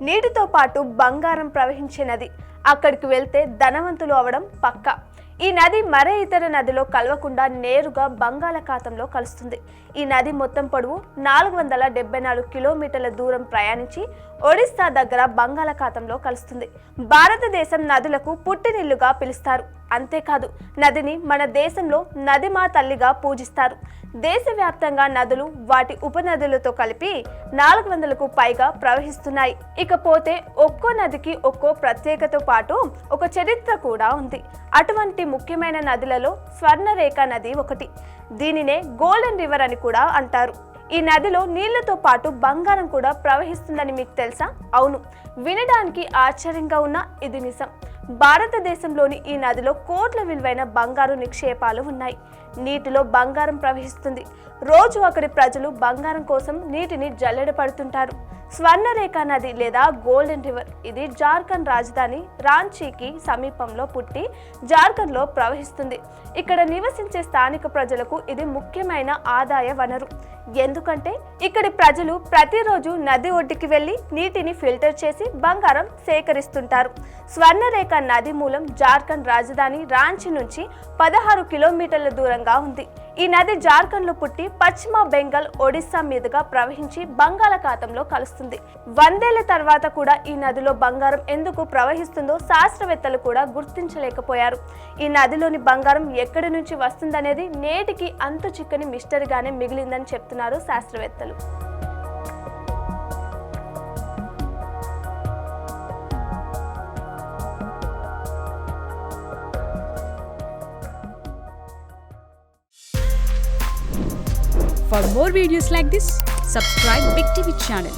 నీటితో పాటు బంగారం ప్రవహించే నది. అక్కడికి వెళ్తే ధనవంతులు అవడం పక్కా. ఈ నది మరే ఇతర నదిలో కలవకుండా నేరుగా బంగాళాఖాతంలో కలుస్తుంది. ఈ నది మొత్తం పొడవు 474 కిలోమీటర్ల దూరం ప్రయాణించి ఒడిస్సా దగ్గర బంగాళాఖాతంలో కలుస్తుంది. భారతదేశం నదులకు పుట్టినిల్లుగా పిలుస్తారు. అంతేకాదు, నదిని మన దేశంలో నదిమా తల్లిగా పూజిస్తారు. దేశవ్యాప్తంగా నదులు వాటి ఉపనదులతో కలిపి 400కు పైగా ప్రవహిస్తున్నాయి. ఇకపోతే ఒక్కో నదికి ఒక్కో ప్రత్యేకతతో పాటు ఒక చరిత్ర కూడా ఉంది. అటువంటి ముఖ్యమైన నదులలో స్వర్ణరేఖ నది ఒకటి. దీనినే గోల్డెన్ రివర్ అని కూడా అంటారు. ఈ నదిలో నీళ్లతో పాటు బంగారం కూడా ప్రవహిస్తుందని మీకు తెలుసా? అవును, వినడానికి ఆశ్చర్యంగా ఉన్న ఇది నిజం. భారతదేశంలోని ఈ నదిలో కోట్ల విలువైన బంగారు నిక్షేపాలు ఉన్నాయి. నీటిలో బంగారం ప్రవహిస్తుంది. రోజు అక్కడి ప్రజలు బంగారం కోసం నీటిని జల్లెడ పడుతుంటారు. స్వర్ణరేఖ నది లేదా గోల్డెన్ రివర్ ఇది జార్ఖండ్ రాజధాని రాంచీకి సమీపంలో పుట్టి జార్ఖండ్లో ప్రవహిస్తుంది. ఇక్కడ నివసించే స్థానిక ప్రజలకు ఇది ముఖ్యమైన ఆదాయ వనరు. ఎందుకంటే ఇక్కడి ప్రజలు ప్రతిరోజు నది ఒడ్డుకి వెళ్లి నీటిని ఫిల్టర్ చేసి బంగారం సేకరిస్తుంటారు. స్వర్ణరేఖ నది మూలం జార్ఖండ్ రాజధాని రాంచీ నుంచి 16 కిలోమీటర్ల దూరంగా ఉంది. ఈ నది జార్ఖండ్లో పుట్టి పశ్చిమ బెంగాల్, ఒడిస్సా మీదుగా ప్రవహించి బంగాళాఖాతంలో కలుస్తుంది. 100 ఏళ్ల తర్వాత కూడా ఈ నదిలో బంగారం ఎందుకు ప్రవహిస్తుందో శాస్త్రవేత్తలు కూడా గుర్తించలేకపోయారు. ఈ నదిలోని బంగారం ఎక్కడి నుంచి వస్తుందనేది నేటికి అంతు చిక్కని మిస్టరీగానే మిగిలిందని చెప్తున్నారు శాస్త్రవేత్తలు. For more videos like this, subscribe Big TV channel.